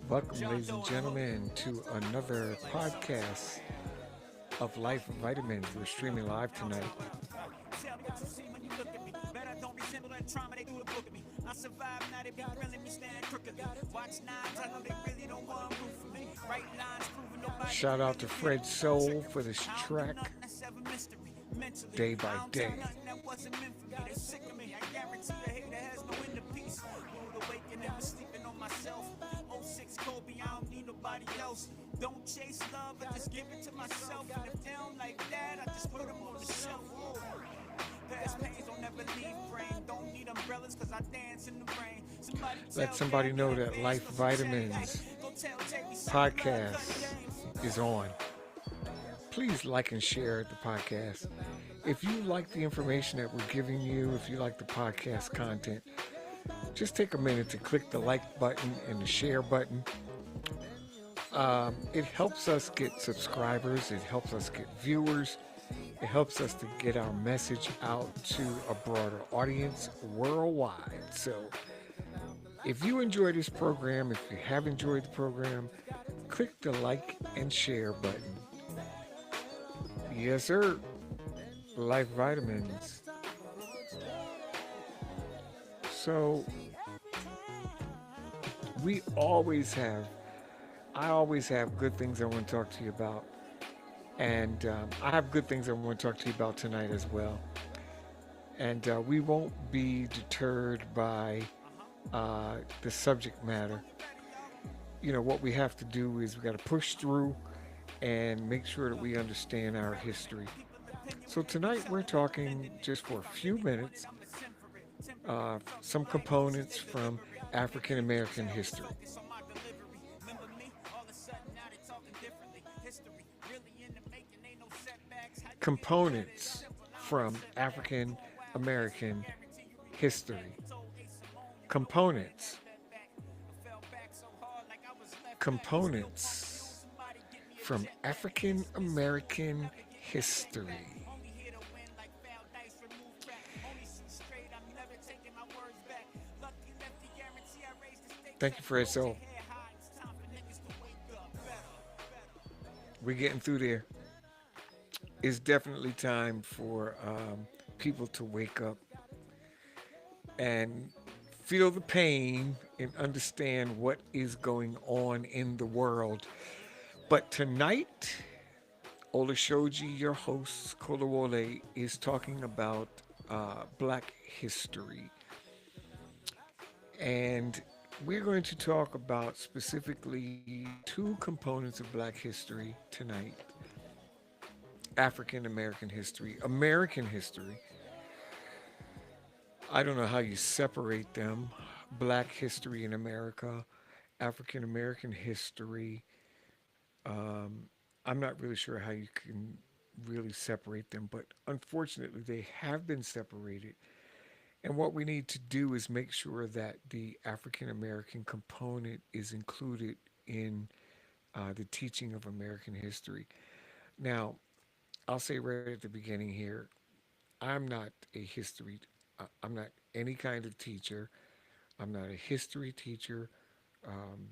Welcome, ladies and gentlemen, to another podcast of Life Vitamins. We're streaming live tonight. Shout out to Fred Soul for this track, Day by Day. Let somebody know that Life Vitamins podcast is on. Please like and share the podcast. If you like the information that we're giving you, if you like the podcast content, just take a minute to click the like button and the share button. It helps us get subscribers, it helps us get viewers, it helps us to get our message out to a broader audience worldwide. So if you enjoy this program, if you have enjoyed the program, click the like and share button. Yes, sir. Life Vitamins. So we always have, I always have good things I want to talk to you about. And I have good things I want to talk to you about tonight as well. And we won't be deterred by the subject matter. You know, what we have to do is we got to push through and make sure that we understand our history. So tonight we're talking just for a few minutes some components from African American history. Components from African American history. Components. Components from African American history. Thank you, Fred. So we're getting through there. It's definitely time for people to wake up and feel the pain and understand what is going on in the world. But tonight, Olashoji, your host, Kolawole, is talking about Black history. And we're going to talk about specifically two components of Black history tonight: African American history, American history. I don't know how you separate them. Black history in America, African American history. Um, I'm not really sure how you can really separate them, but unfortunately, they have been separated. And what we need to do is make sure that the African American component is included in the teaching of American history. Now, I'll say right at the beginning here, I'm not a history, I'm not any kind of teacher. I'm not a history teacher. Um,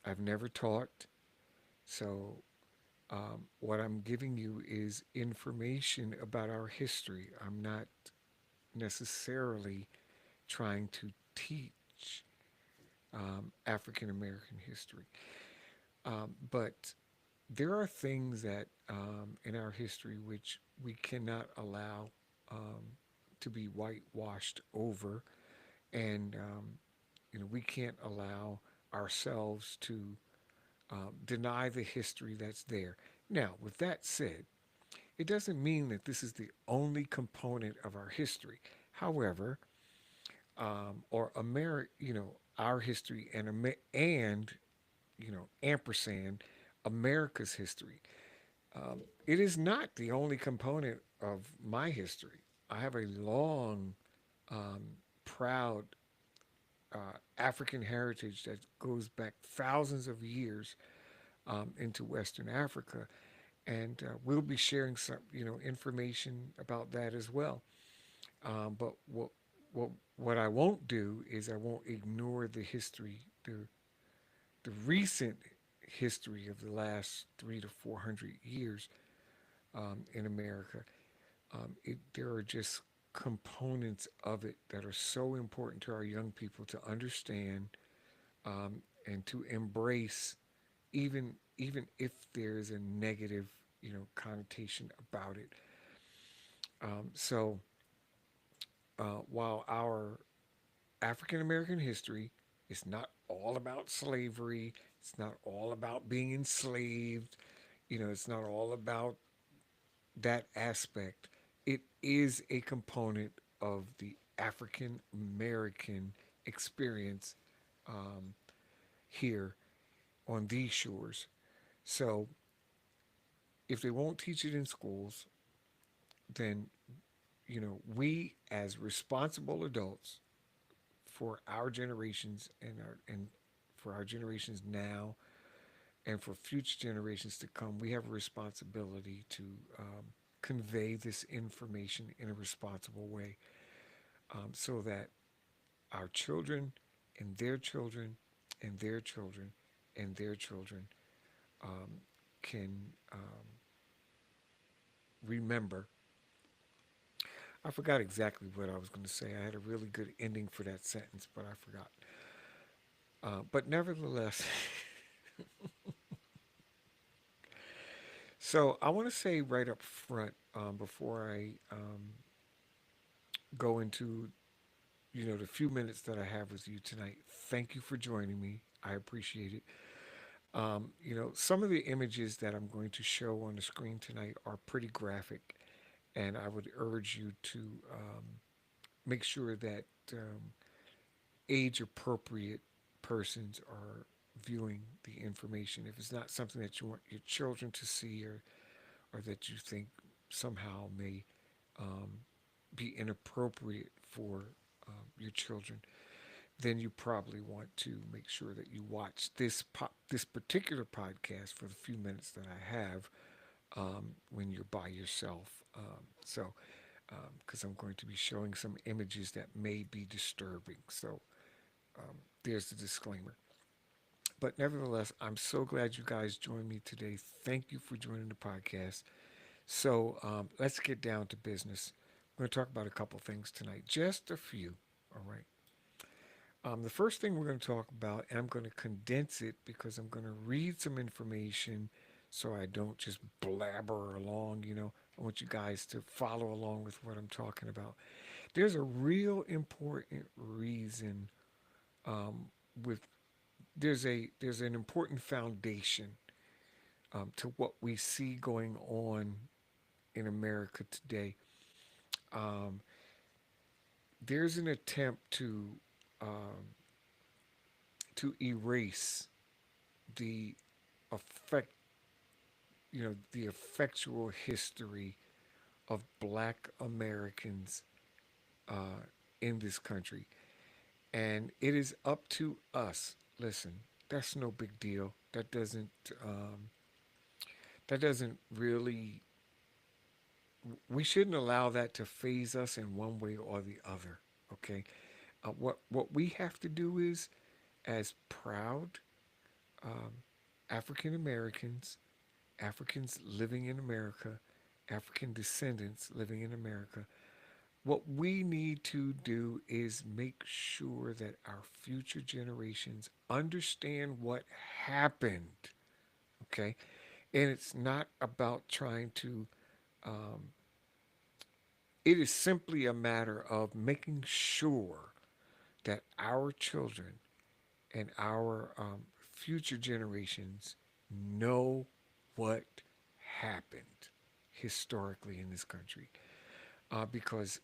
I've never taught. So, what I'm giving you is information about our history. I'm not necessarily trying to teach African American history. But there are things that in our history which we cannot allow to be whitewashed over, and we can't allow ourselves to deny the history that's there. Now, with that said, it doesn't mean that this is the only component of our history. However, or our history and ampersand America's history. It is not the only component of my history. I have a long, proud African heritage that goes back thousands of years into Western Africa, and we'll be sharing some, information about that as well. But what what I won't do is I won't ignore the history, the recent history of the last 300 to 400 years in America. There are just components of it that are so important to our young people to understand and to embrace, even if there's a negative, connotation about it. So while our African American history is not all about slavery, it's not all about being enslaved, it's not all about that aspect. It is a component of the African American experience um, here on these shores. So if they won't teach it in schools, then we as responsible adults for our generations and for our generations now and for future generations to come, we have a responsibility to convey this information in a responsible way, so that our children and their children and their children and their children um, can remember. I forgot exactly what I was going to say. I had a really good ending for that sentence, but I forgot. But nevertheless, so I want to say right up front, before I go into the few minutes that I have with you tonight. Thank you for joining me. I appreciate it. Some of the images that I'm going to show on the screen tonight are pretty graphic, and I would urge you to make sure that age appropriate persons are viewing the information. If it's not something that you want your children to see, or that you think somehow may um, be inappropriate for your children, then you probably want to make sure that you watch this particular podcast for the few minutes that I have when you're by yourself. Because I'm going to be showing some images that may be disturbing. So there's the disclaimer. But nevertheless, I'm so glad you guys joined me today. Thank you for joining the podcast. So let's get down to business. We're going to talk about a couple things tonight, just a few. All right. The first thing we're going to talk about, and I'm going to condense it because I'm going to read some information so I don't just blabber along. I want you guys to follow along with what I'm talking about. There's a real important reason um, with there's an important foundation to what we see going on in America today. Um, there's an attempt um, to erase the effect, the effectual history of Black Americans uh, in this country, and it is up to us. Listen, that's no big deal. That doesn't really. We shouldn't allow that to phase us in one way or the other. Okay, what we have to do is, as proud um, African Americans, Africans living in America, African descendants living in America, what we need to do is make sure that our future generations understand what happened. Okay, and it's not about trying to. Um, it is simply a matter of making sure that our children and our future generations know what happened historically in this country. Because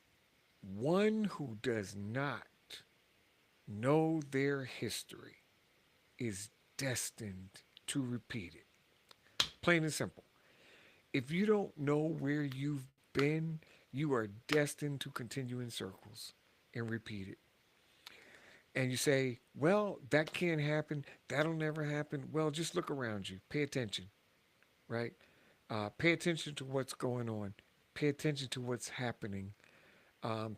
one who does not know their history is destined to repeat it. Plain and simple. If you don't know where you've been, you are destined to continue in circles and repeat it. And you say, well, that can't happen. That'll never happen. Well, just look around you. Pay attention, right? Pay attention to what's going on. Pay attention to what's happening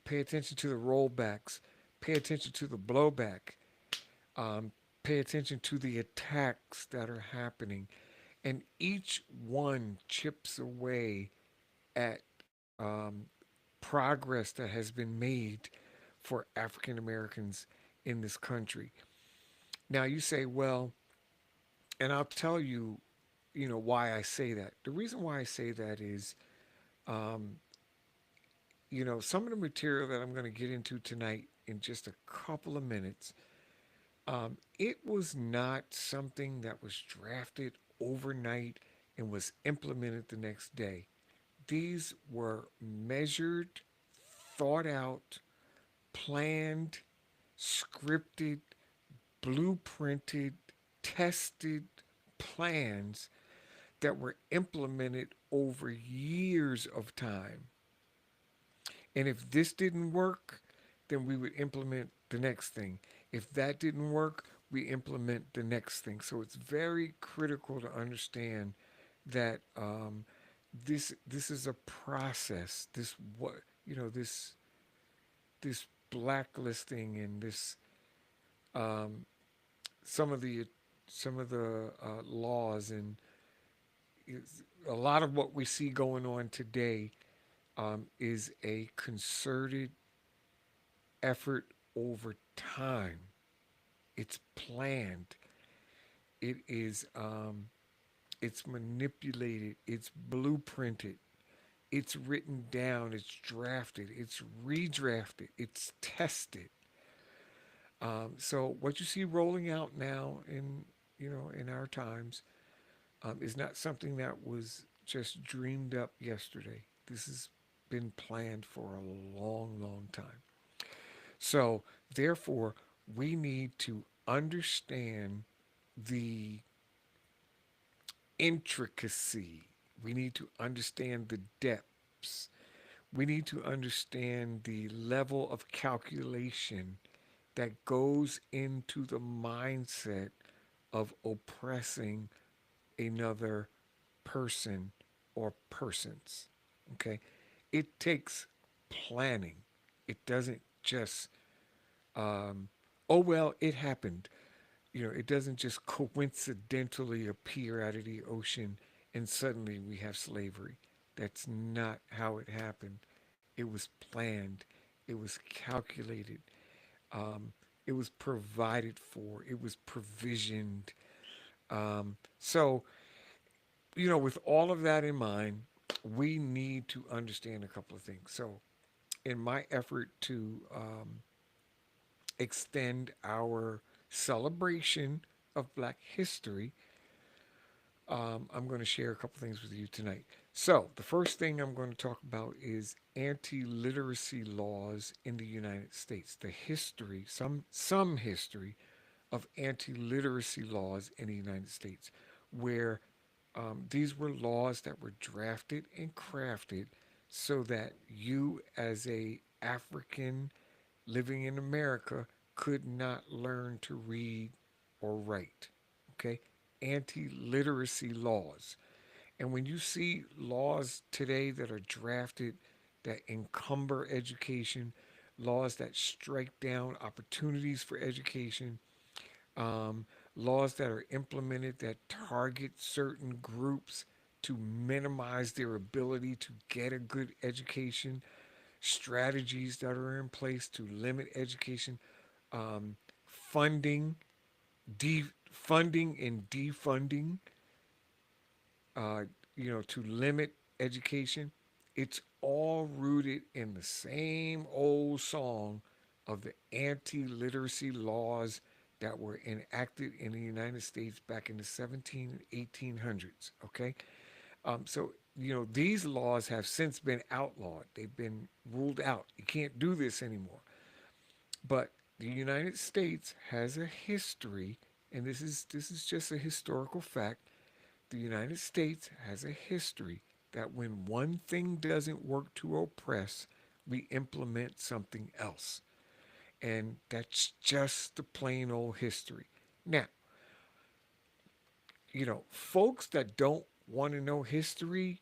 Pay attention to the rollbacks. Pay attention to the blowback. Um, Pay attention to the attacks that are happening. And each one chips away at progress that has been made for African Americans in this country. Now, you say, well, and I'll tell you, why I say that. The reason why I say that is, um, some of the material that I'm going to get into tonight in just a couple of minutes, it was not something that was drafted overnight and was implemented the next day. These were measured, thought out, planned, scripted, blueprinted, tested plans that were implemented over years of time. And if this didn't work, then we would implement the next thing. If that didn't work, we implement the next thing. So it's very critical to understand that this is a process. This blacklisting and this um, some of the laws and a lot of what we see going on today is a concerted effort over time. It's planned. It's manipulated. It's blueprinted. It's written down. It's drafted. It's redrafted. It's tested. So what you see rolling out now in our times is not something that was just dreamed up yesterday. This has been planned for a long, long time. So therefore, we need to understand the intricacy. We need to understand the depths. We need to understand the level of calculation that goes into the mindset of oppressing another person or persons. Okay? It takes planning. It doesn't just, um, oh, well, it happened. It doesn't just coincidentally appear out of the ocean and suddenly we have slavery. That's not how it happened. It was planned, it was calculated, um, it was provided for, it was provisioned. So, with all of that in mind, we need to understand a couple of things. So, in my effort to extend our celebration of Black history, I'm going to share a couple things with you tonight. So, the first thing I'm going to talk about is anti-literacy laws in the United States. The history, some history of anti-literacy laws in the United States, where these were laws that were drafted and crafted so that you, as a African living in America, could not learn to read or write. Okay? Anti literacy laws. And when you see laws today that are drafted that encumber education, laws that strike down opportunities for education, um, laws that are implemented that target certain groups to minimize their ability to get a good education, strategies that are in place to limit education, um, funding, funding and defunding, uh, to limit education. It's all rooted in the same old song of the anti-literacy laws that were enacted in the United States back in the 17 and 1800s. Okay, so these laws have since been outlawed. They've been ruled out. You can't do this anymore. But the United States has a history, and this is just a historical fact. The United States has a history that when one thing doesn't work to oppress, we implement something else. And that's just the plain old history. Now, folks that don't want to know history,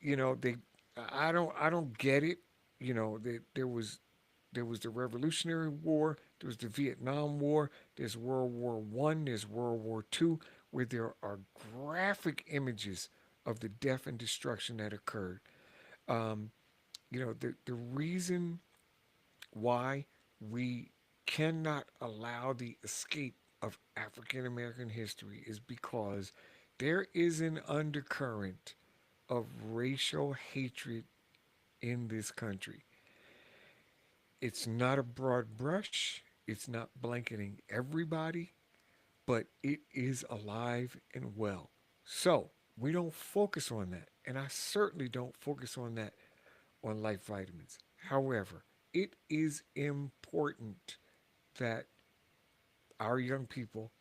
they I don't get it. there was the Revolutionary War, there was the Vietnam War, there's World War I, there's World War II, where there are graphic images of the death and destruction that occurred. Um, the reason why we cannot allow the escape of African American history is because there is an undercurrent of racial hatred in this country. It's not a broad brush, it's not blanketing everybody, but it is alive and well. So we don't focus on that. And I certainly don't focus on that on life vitamins. However, it is important that our young people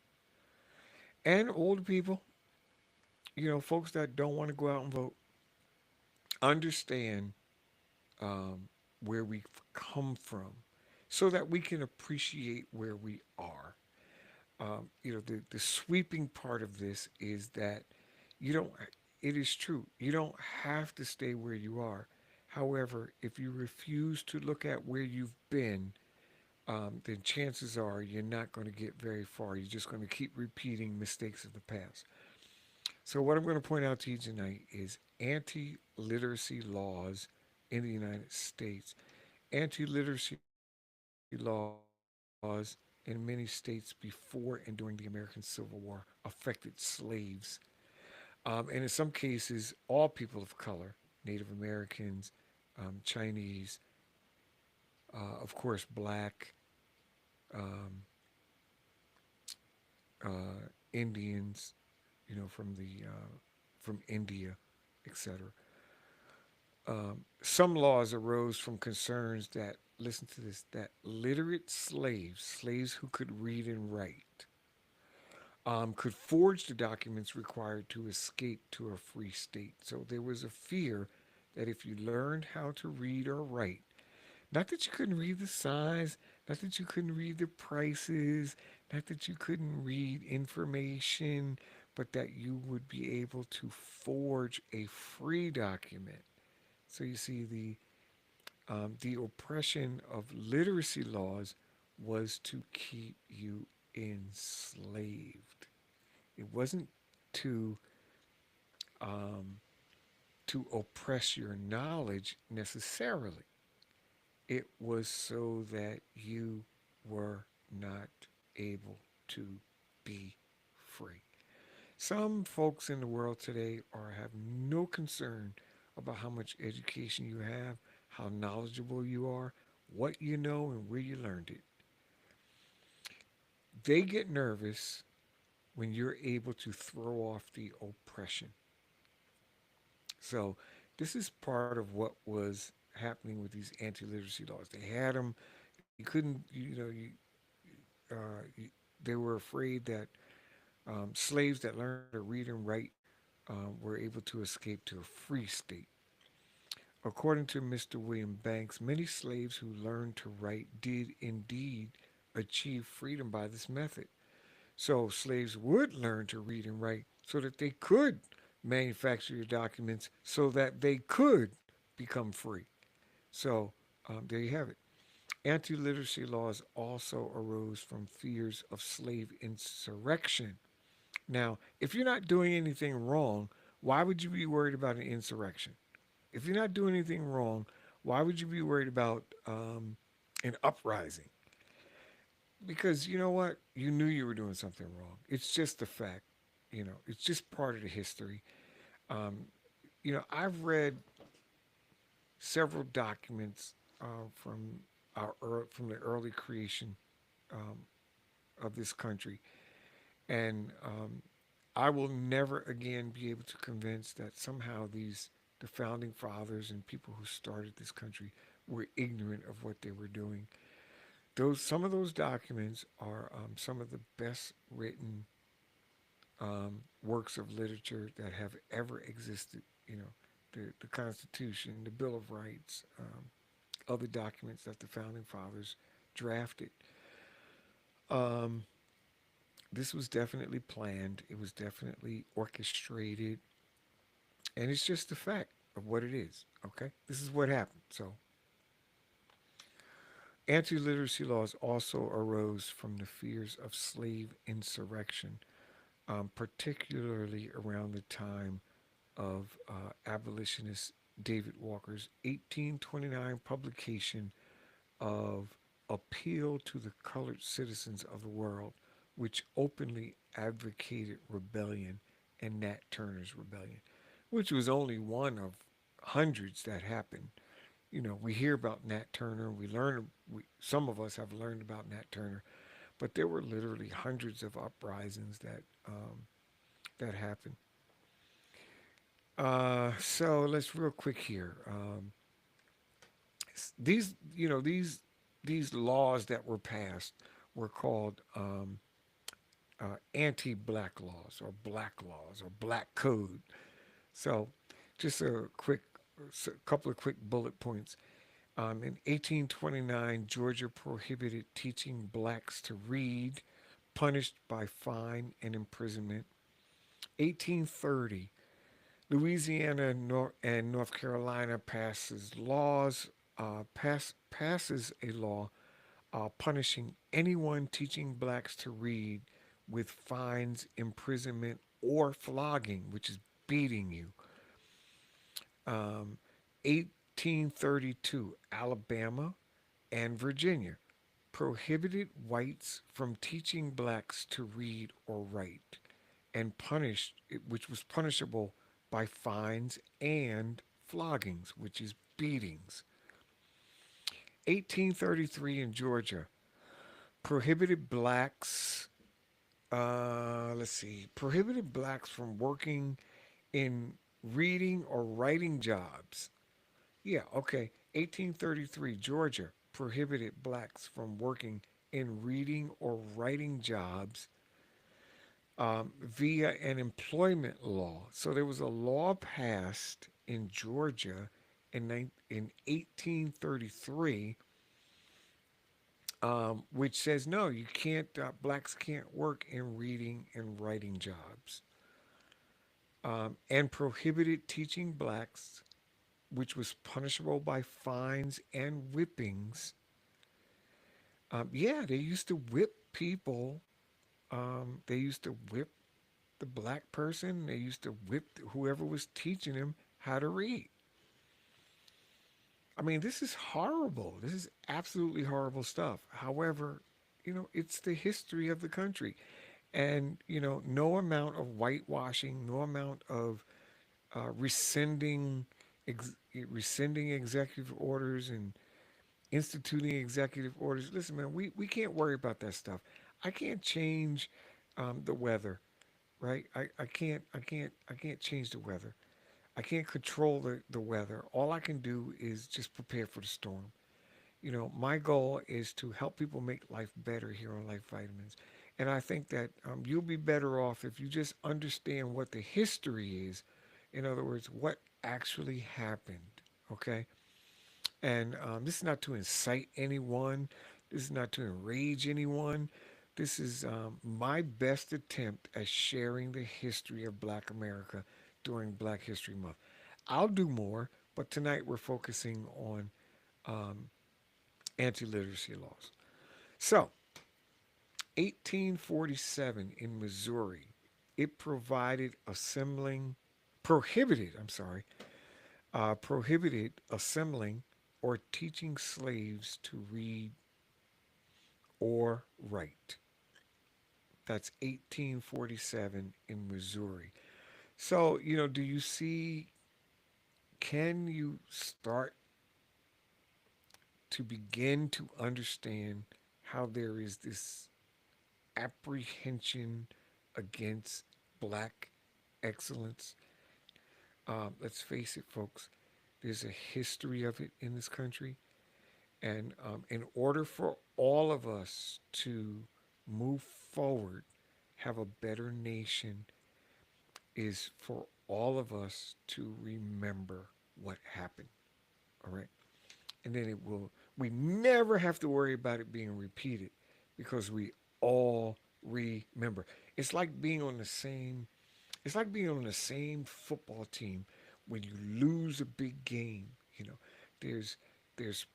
and older people, folks that don't want to go out and vote, understand um, where we've come from so that we can appreciate where we are. The sweeping part of this is that you don't, it is true, you don't have to stay where you are. However, if you refuse to look at where you've been, then chances are you're not going to get very far. You're just going to keep repeating mistakes of the past. So, what I'm going to point out to you tonight is anti literacy laws in the United States. Anti literacy laws in many states before and during the American Civil War affected slaves. And in some cases, all people of color, Native Americans, Chinese, of course, black, um, Indians, from India, etc. Some laws arose from concerns that, listen to this, that literate slaves who could read and write, could forge the documents required to escape to a free state. So there was a fear that if you learned how to read or write, not that you couldn't read the signs, not that you couldn't read the prices, not that you couldn't read information, but that you would be able to forge a free document. So you see, the oppression of literacy laws was to keep you enslaved. It wasn't to um, to oppress your knowledge necessarily. It was so that you were not able to be free. Some folks in the world today have no concern about how much education you have, how knowledgeable you are, what you know, and where you learned it. They get nervous when you're able to throw off the oppression. So, this is part of what was happening with these anti-literacy laws. They had them. You couldn't, you, they were afraid that slaves that learned how to read and write were able to escape to a free state. According to Mr. William Banks, many slaves who learned to write did indeed achieve freedom by this method. So slaves would learn to read and write so that they could manufacture your documents so that they could become free. So there you have it. Anti literacy laws also arose from fears of slave insurrection. Now, if you're not doing anything wrong, why would you be worried about an insurrection? If you're not doing anything wrong, why would you be worried about an uprising? Because you know what? You knew you were doing something wrong. It's just a fact. It's just part of the history. Um, I've read several documents from from the early creation um, of this country, and I will never again be able to convince that somehow the founding fathers and people who started this country were ignorant of what they were doing. Those Some of those documents are some of the best written works of literature that have ever existed. The Constitution, the Bill of Rights, other documents that the founding fathers drafted. Um, this was definitely planned. It was definitely orchestrated, and it's just the fact of what it is. Okay, this is what happened. So Anti-literacy laws also arose from the fears of slave insurrection, particularly around the time of abolitionist David Walker's 1829 publication of Appeal to the Colored Citizens of the World, which openly advocated rebellion and Nat Turner's rebellion, which was only one of hundreds that happened. You know, we hear about Nat Turner, some of us have learned about Nat Turner, but there were literally hundreds of uprisings that happened. So let's real quick here. These laws that were passed were called anti-black laws or black code. So, just a couple of quick bullet points. In 1829, Georgia prohibited teaching blacks to read, punished by fine and imprisonment. 1830, Louisiana and North Carolina passes a law punishing anyone teaching blacks to read with fines, imprisonment, or flogging, which is beating you. Um, 1832, Alabama and Virginia prohibited whites from teaching blacks to read or write, and which was punishable by fines and floggings, which is beatings. 1833 in Georgia prohibited blacks. Prohibited blacks from working in reading or writing jobs. Yeah, okay. 1833, Georgia prohibited blacks from working in reading or writing jobs via an employment law. So there was a law passed in Georgia in 1833, which says no, you can't. Blacks can't work in reading and writing jobs, and prohibited teaching blacks, which was punishable by fines and whippings. Yeah, they used to whip people. They used to whip the black person. They used to whip whoever was teaching them how to read. I mean, this is horrible. This is absolutely horrible stuff. However, it's the history of the country. And, no amount of whitewashing, no amount of rescinding, rescinding executive orders and instituting executive orders. Listen, man, we can't worry about that stuff. I can't change the weather, right? I can't change the weather. I can't control the weather. All I can do is just prepare for the storm. My goal is to help people make life better here on Life Vitamins. And I think that you'll be better off if you just understand what the history is. In other words, what actually happened. Okay? And this is not to incite anyone, this is not to enrage anyone. This is my best attempt at sharing the history of Black America during Black History Month. I'll do more, but tonight we're focusing on um, anti literacy laws. So, 1847 in Missouri, it prohibited, I'm sorry, prohibited assembling or teaching slaves to read or write. That's 1847 in Missouri. So, do you see, can you start to begin to understand how there is this apprehension against black excellence? Let's face it, folks, there's a history of it in this country. And in order for all of us to move forward, have a better nation, is for all of us to remember what happened. All right. And then we never have to worry about it being repeated because we all remember. It's like being on the same, it's like being on the same football team when you lose a big game. There's, there's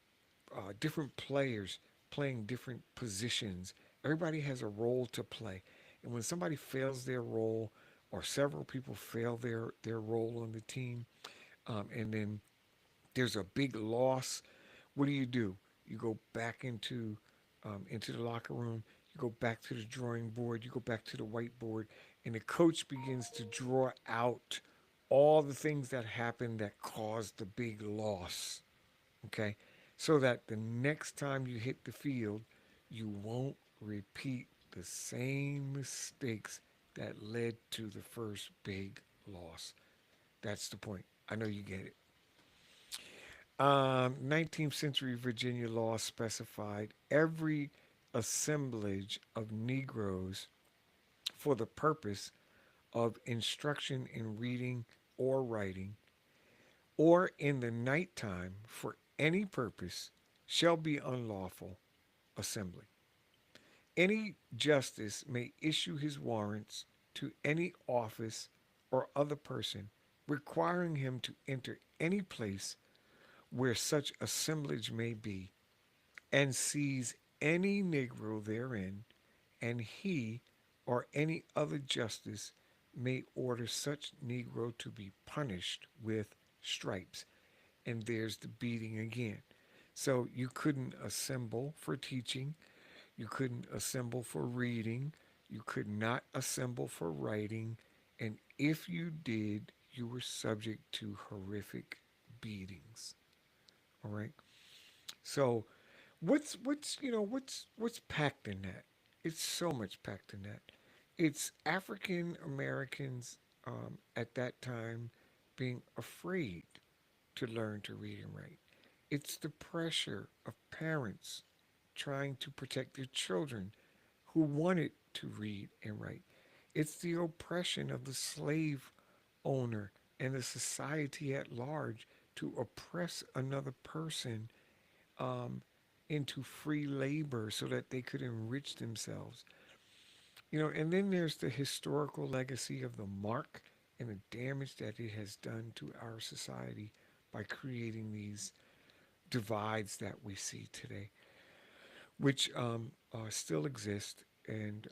different players playing different positions. Everybody has a role to play. And when somebody fails their role, or several people fail their role on the team, and then there's a big loss, what do? You go back into the locker room. You go back to the drawing board. You go back to the whiteboard, and the coach begins to draw out all the things that happened that caused the big loss. Okay, so that the next time you hit the field, you won't repeat the same mistakes that led to the first big loss. That's the point. I know you get it. 19th century Virginia law specified every assemblage of Negroes for the purpose of instruction in reading or writing, or in the nighttime for any purpose, shall be unlawful assembly. Any justice may issue his warrants to any office or other person requiring him to enter any place where such assemblage may be, and seize any Negro therein, and he or any other justice may order such Negro to be punished with stripes. And there's the beating again. So you couldn't assemble for teaching, you couldn't assemble for reading, you could not assemble for writing, and if you did, you were subject to horrific beatings. All right. So what's packed in that? It's so much packed in that. It's African Americans at that time being afraid to learn to read and write. It's the pressure of parents trying to protect their children who wanted to read and write. It's the oppression of the slave owner and the society at large to oppress another person um, into free labor so that they could enrich themselves. And then there's the historical legacy of the mark and the damage that it has done to our society by creating these divides that we see today, which still exist. And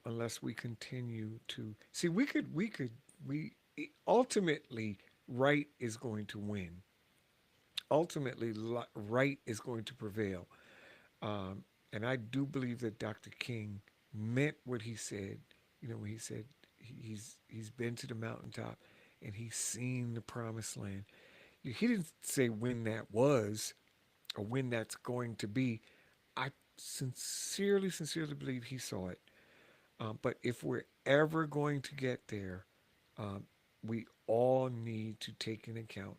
unless we continue to see, we ultimately right is going to win. Ultimately, right is going to prevail. Um, and I do believe that Dr. King meant what he said. When he said he's been to the mountaintop and he's seen the promised land. He didn't say when that was or when that's going to be. I sincerely believe he saw it. But if we're ever going to get there, um, we all need to take into account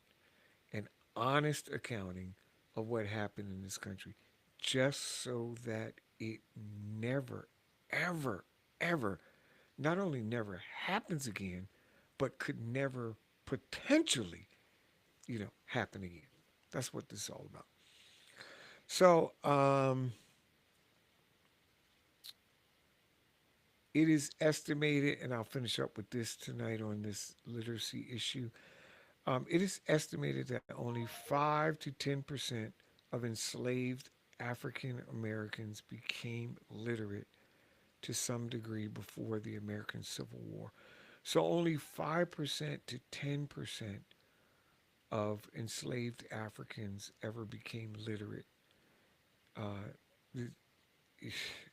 an honest accounting of what happened in this country, just so that it never, ever, ever, not only never happens again, but could never potentially, happen again. That's what this is all about. So, it is estimated, and I'll finish up with this tonight on this literacy issue. It is estimated that only 5 to 10% of enslaved African Americans became literate to some degree before the American Civil War. So only 5% to 10% of enslaved Africans ever became literate. Uh,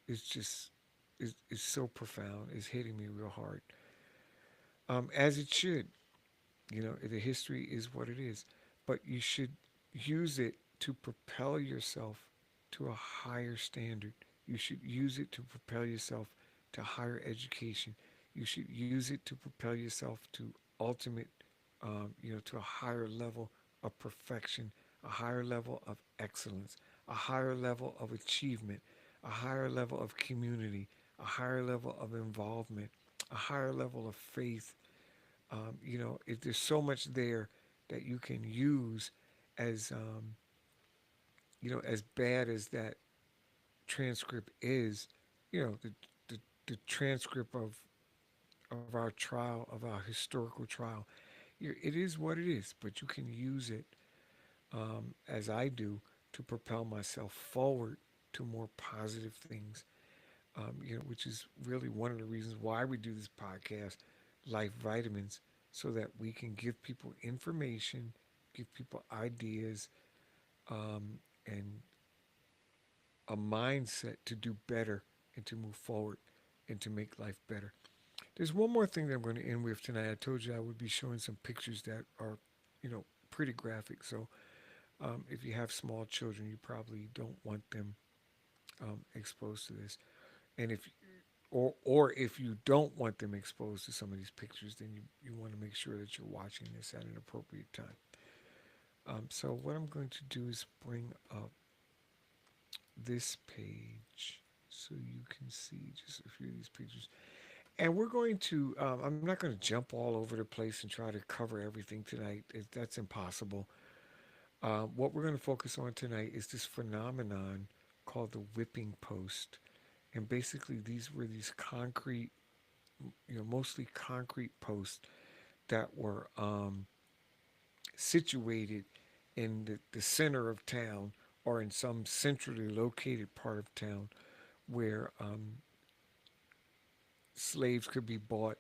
it's just, it's so profound. It's hitting me real hard. As it should. The history is what it is, but you should use it to propel yourself to a higher standard. You should use it to propel yourself to higher education. You should use it to propel yourself to ultimate, to a higher level of perfection, a higher level of excellence, a higher level of achievement, a higher level of community, a higher level of involvement, a higher level of faith. If there's so much there that you can use as as bad as that transcript is, the transcript of our trial, of our historical trial, it is what it is, but you can use it as I do to propel myself forward to more positive things. Which is really one of the reasons why we do this podcast, Life Vitamins, so that we can give people information, give people ideas, and a mindset to do better and to move forward and to make life better. There's one more thing that I'm going to end with tonight. I told you I would be showing some pictures that are, pretty graphic. So if you have small children, you probably don't want them exposed to this. And or if you don't want them exposed to some of these pictures, then you want to make sure that you're watching this at an appropriate time. So what I'm going to do is bring up this page so you can see just a few of these pictures. And we're going to, I'm not going to jump all over the place and try to cover everything tonight. That's impossible. What we're going to focus on tonight is this phenomenon called the whipping post. And basically, these were these concrete, mostly concrete posts that were situated in the center of town or in some centrally located part of town where slaves could be bought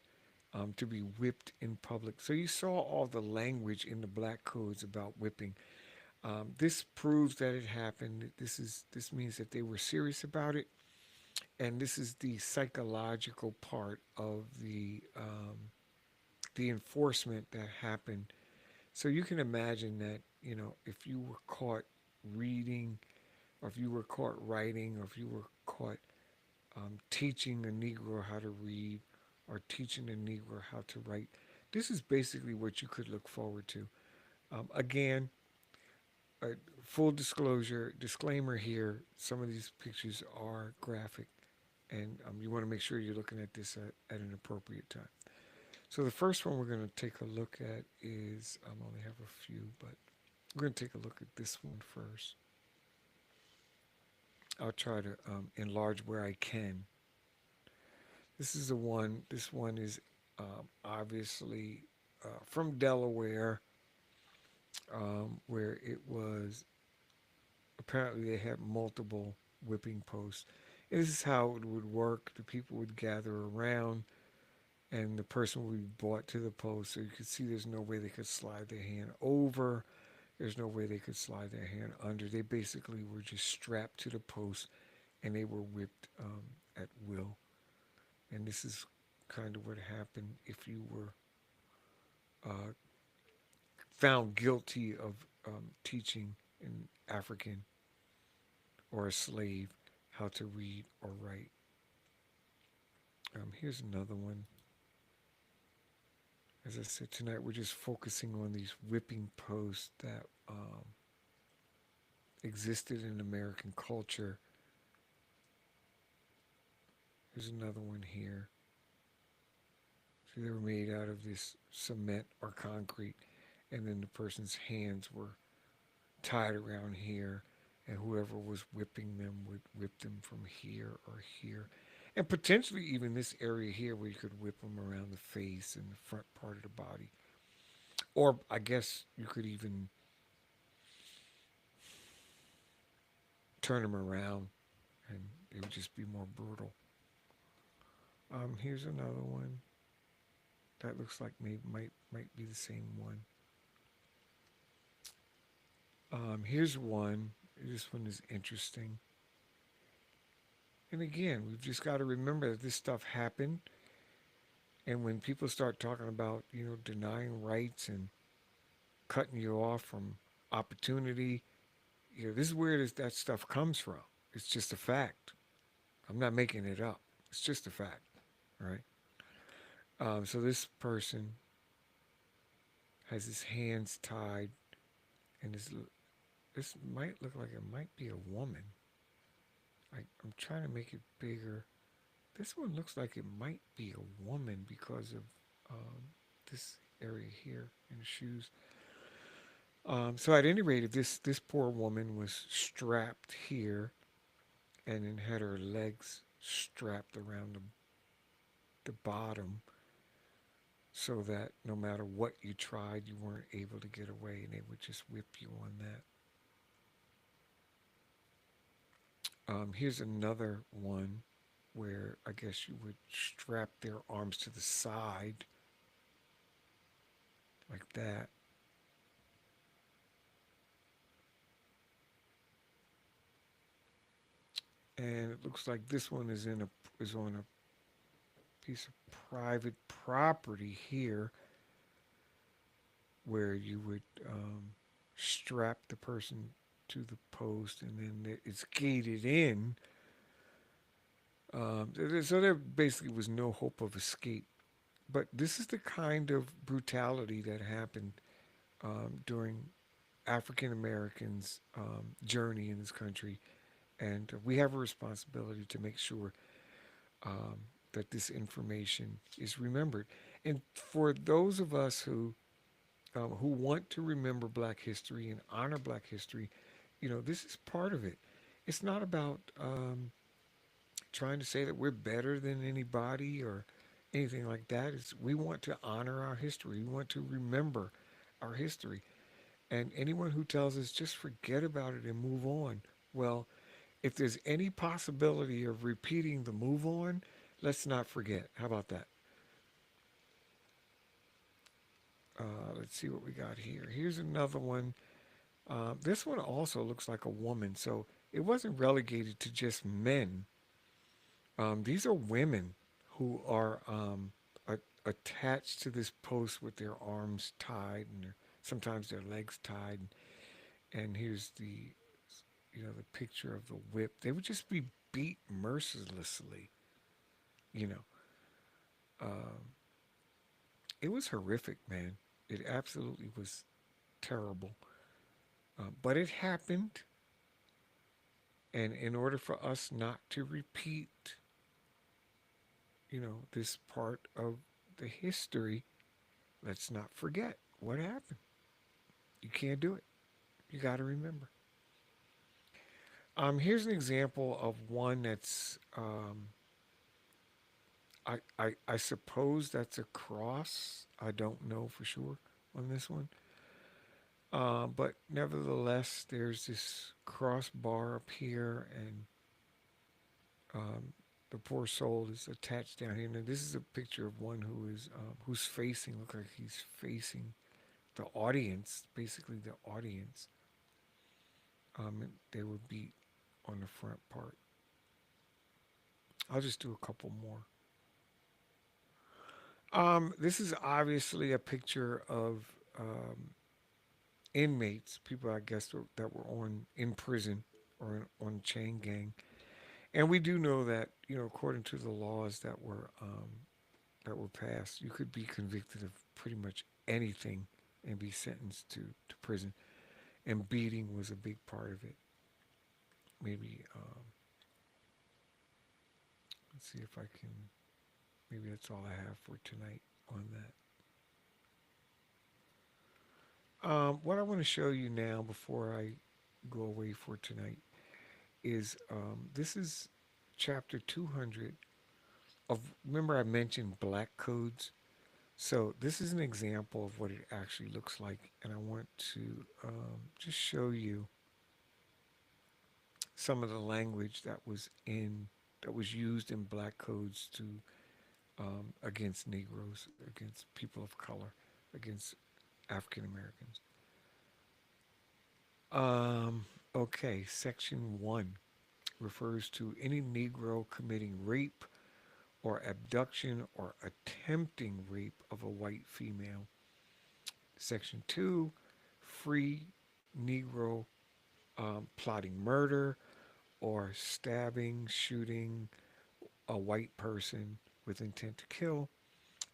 to be whipped in public. So you saw all the language in the black codes about whipping. This proves that it happened. This means that they were serious about it, and this is the psychological part of the enforcement that happened. So you can imagine that if you were caught reading, or if you were caught writing, or if you were caught teaching a Negro how to read, or teaching a Negro how to write, this is basically what you could look forward to. Again, uh, full disclosure, disclaimer here: some of these pictures are graphic, and you want to make sure you're looking at this at an appropriate time. So the first one we're going to take a look at is I only have a few, but we're going to take a look at this one first. I'll try to enlarge where I can. This is the one. This one is obviously from Delaware, where it was apparently they had multiple whipping posts. And this is how it would work. The people would gather around, and the person would be brought to the post. So you could see there's no way they could slide their hand over. There's no way they could slide their hand under. They basically were just strapped to the post, and they were whipped at will. And this is kind of what happened if you were uh, found guilty of teaching an African or a slave how to read or write. Here's another one. As I said, tonight we're just focusing on these whipping posts that existed in American culture. Here's another one here. So they were made out of this cement or concrete, and then the person's hands were tied around here, and whoever was whipping them would whip them from here or here. And potentially even this area here where you could whip them around the face and the front part of the body. Or I guess you could even turn them around and it would just be more brutal. Here's another one. That looks like maybe might be the same one. Here's one. This one is interesting. And again, we've just got to remember that this stuff happened. And when people start talking about, denying rights and cutting you off from opportunity, this is where that stuff comes from. It's just a fact. I'm not making it up. It's just a fact, right? So this person has his hands tied, and this might look like it might be a woman. I'm trying to make it bigger. This one looks like it might be a woman because of this area here in the shoes. So at any rate, if this poor woman was strapped here and then had her legs strapped around the bottom, so that no matter what you tried, you weren't able to get away, and they would just whip you on that. Here's another one where I guess you would strap their arms to the side like that, and it looks like this one is on a piece of private property here, where you would strap the person to the post, and then it's gated in. So there basically was no hope of escape. But this is the kind of brutality that happened during African Americans' journey in this country, and we have a responsibility to make sure um, that this information is remembered. And for those of us who want to remember Black history and honor Black history, this is part of it. It's not about trying to say that we're better than anybody or anything like that. We want to honor our history. We want to remember our history. And anyone who tells us just forget about it and move on, well, if there's any possibility of repeating the move on, let's not forget. How about that? Let's see what we got here. Here's another one. This one also looks like a woman, so it wasn't relegated to just men. These are women who are attached to this post with their arms tied and sometimes their legs tied. And here's the picture of the whip. They would just be beat mercilessly. You know, um, it was horrific, man. It absolutely was terrible. But it happened, and in order for us not to repeat, this part of the history, let's not forget what happened. You can't do it. You got to remember. Here's an example of one that's, I suppose that's a cross. I don't know for sure on this one. But nevertheless, there's this crossbar up here, and um, the poor soul is attached down here. Now, this is a picture of one who's facing, look like he's facing the audience, basically the audience. And they were beat on the front part. I'll just do a couple more. This is obviously a picture of inmates, people I guess that were on in prison or on chain gang, and we do know that according to the laws that were passed, you could be convicted of pretty much anything and be sentenced to prison, and beating was a big part of it. Maybe let's see if I can. Maybe that's all I have for tonight on that. What I want to show you now before I go away for tonight is this is chapter 200 of. Remember, I mentioned black codes. So this is an example of what it actually looks like, and I want to just show you some of the language that was used in black codes to against Negroes, against people of color, against African Americans. Okay, section 1 refers to any Negro committing rape or abduction or attempting rape of a white female. Section 2, free Negro plotting murder or stabbing, shooting a white person with intent to kill.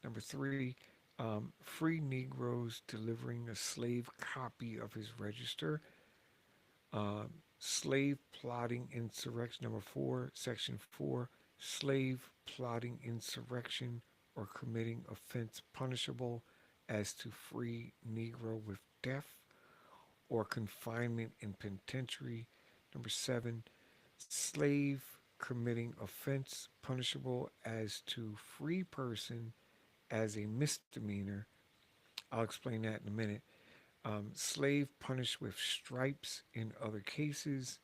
Number 3, free Negroes delivering a slave copy of his register. Slave plotting insurrection. Number 4, Section 4, slave plotting insurrection or committing offense punishable as to free Negro with death or confinement in penitentiary. Number 7, slave committing offense punishable as to free person as a misdemeanor. I'll explain that in a minute. Slave punished with stripes in other cases,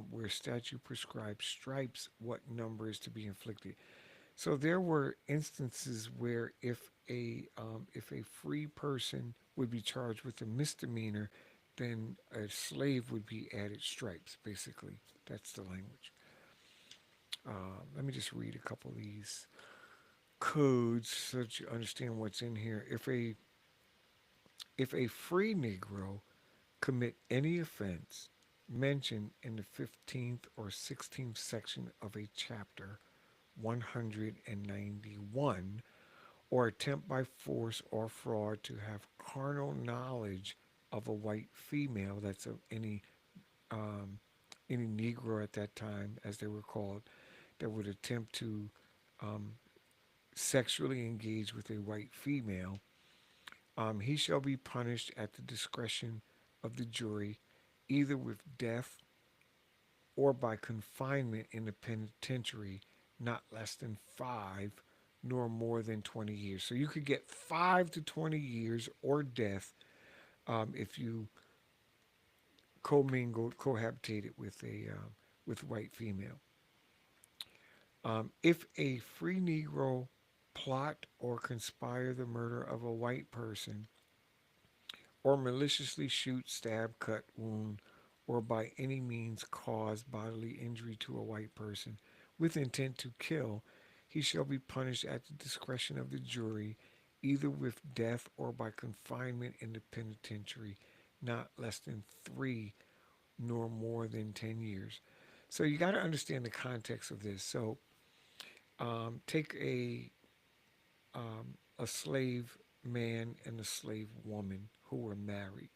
where statute prescribes stripes, what number is to be inflicted. So there were instances where if a free person would be charged with a misdemeanor, then a slave would be added stripes. Basically, that's the language. Let me just read a couple of these codes so that you understand what's in here. If a free Negro commit any offense mentioned in the 15th or 16th section of a chapter 191, or attempt by force or fraud to have carnal knowledge of a white female, that's um, any Negro at that time, as they were called, that would attempt to um, sexually engage with a white female, he shall be punished at the discretion of the jury, either with death or by confinement in the penitentiary, not less than 5 nor more than 20 years. So you could get 5 to 20 years or death if you commingled, cohabitated with a white female. If a free Negro plot or conspire the murder of a white person, or maliciously shoot, stab, cut, wound, or by any means cause bodily injury to a white person with intent to kill, he shall be punished at the discretion of the jury, either with death or by confinement in the penitentiary, not less than 3 nor more than 10 years. So you got to understand the context of this. So take a slave man and a slave woman who were married.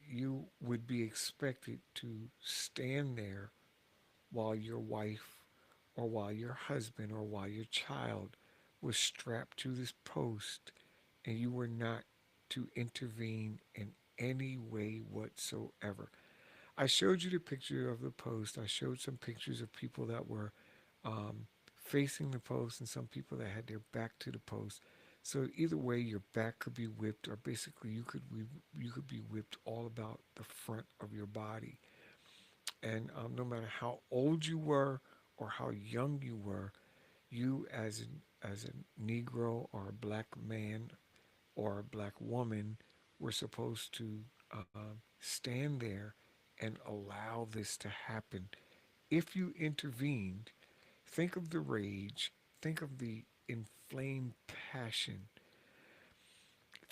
You would be expected to stand there while your wife or while your husband or while your child was strapped to this post, and you were not to intervene in any way whatsoever. I showed you the picture of the post. I showed some pictures of people that were um, facing the post and some people that had their back to the post. So either way, your back could be whipped, or basically you could be whipped all about the front of your body. And no matter how old you were or how young you were, you as a Negro or a black man or a black woman were supposed to stand there and allow this to happen. If you intervened, think of the rage, think of the inflamed passion,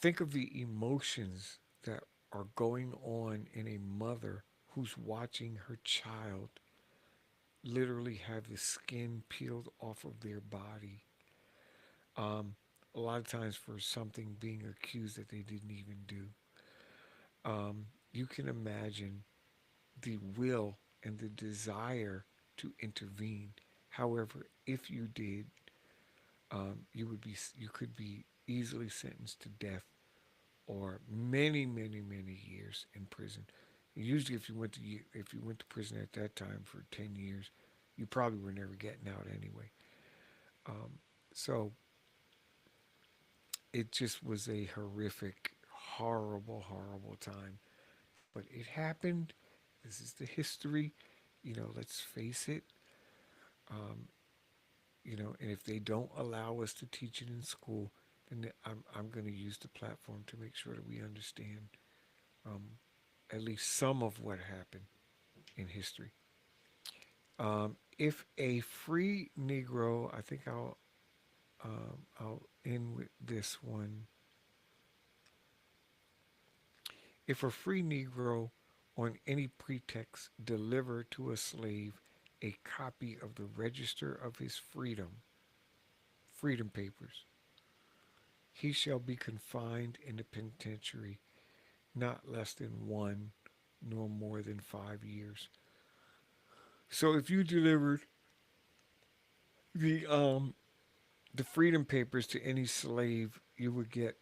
think of the emotions that are going on in a mother who's watching her child literally have the skin peeled off of their body. Um, a lot of times for something being accused that they didn't even do. You can imagine the will and the desire to intervene. However, if you did, you could be easily sentenced to death or many years in prison. Usually, if you went to prison at that time for 10 years, you probably were never getting out anyway. Um, so it just was a horrific, horrible time. But it happened. This is the history. Let's face it. Um, and if they don't allow us to teach it in school, then I'm going to use the platform to make sure that we understand um, at least some of what happened in history. If a free Negro, I think I'll end with this one. If a free Negro, on any pretext, deliver to a slave a copy of the register of his freedom papers, he shall be confined in the penitentiary not less than 1 nor more than 5 years. So if you delivered the um, the freedom papers to any slave, you would get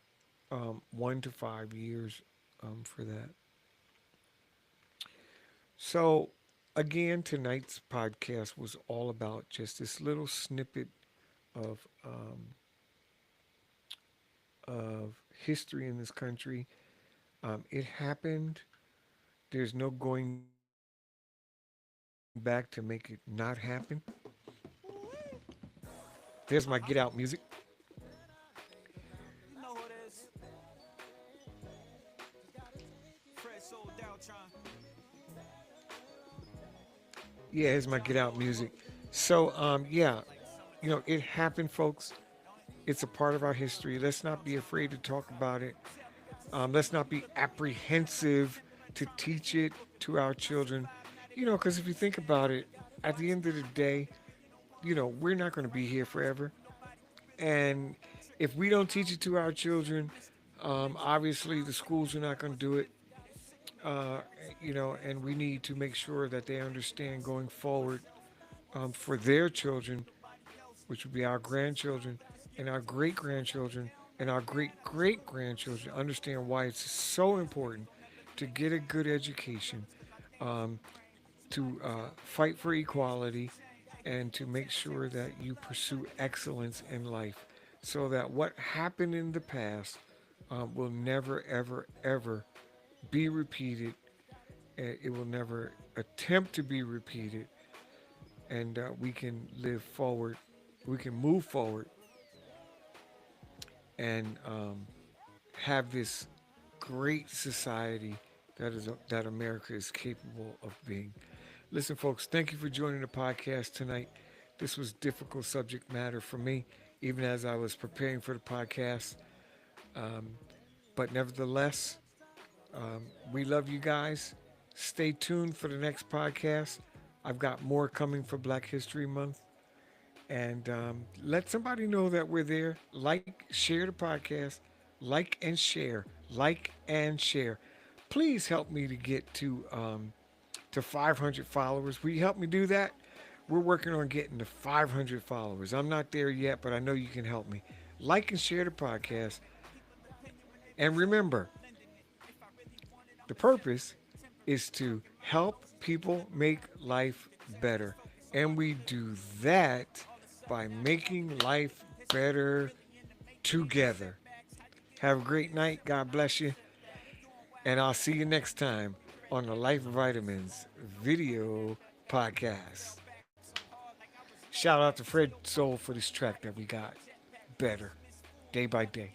1 to 5 years for that. So, again, tonight's podcast was all about just this little snippet of of history in this country. It happened. There's no going back to make it not happen. There's my get out music. You know who it is. Fred Soul Daltron. Yeah, here's my get out music. So, yeah, it happened, folks. It's a part of our history. Let's not be afraid to talk about it. Let's not be apprehensive to teach it to our children. Because if you think about it, at the end of the day, we're not going to be here forever. And if we don't teach it to our children, obviously the schools are not going to do it. Uh, and we need to make sure that they understand going forward for their children, which would be our grandchildren and our great grandchildren and our great great grandchildren, understand why it's so important to get a good education, um, to fight for equality, and to make sure that you pursue excellence in life so that what happened in the past will never, ever, ever be repeated. It will never attempt to be repeated, and we can live forward. We can move forward and have this great society that America is capable of being. Listen, folks, thank you for joining the podcast tonight. This was difficult subject matter for me, even as I was preparing for the podcast. Um, but nevertheless, we love you guys. Stay tuned for the next podcast. I've got more coming for Black History Month. And let somebody know that we're there. Like, share the podcast. Like and share. Like and share. Please help me to get to 500 followers. Will you help me do that? We're working on getting to 500 followers. I'm not there yet, but I know you can help me. Like and share the podcast. And remember, the purpose is to help people make life better. And we do that by making life better together. Have a great night. God bless you. And I'll see you next time on the Life Vitamins video podcast. Shout out to Fred Soul for this track that we got better day by day.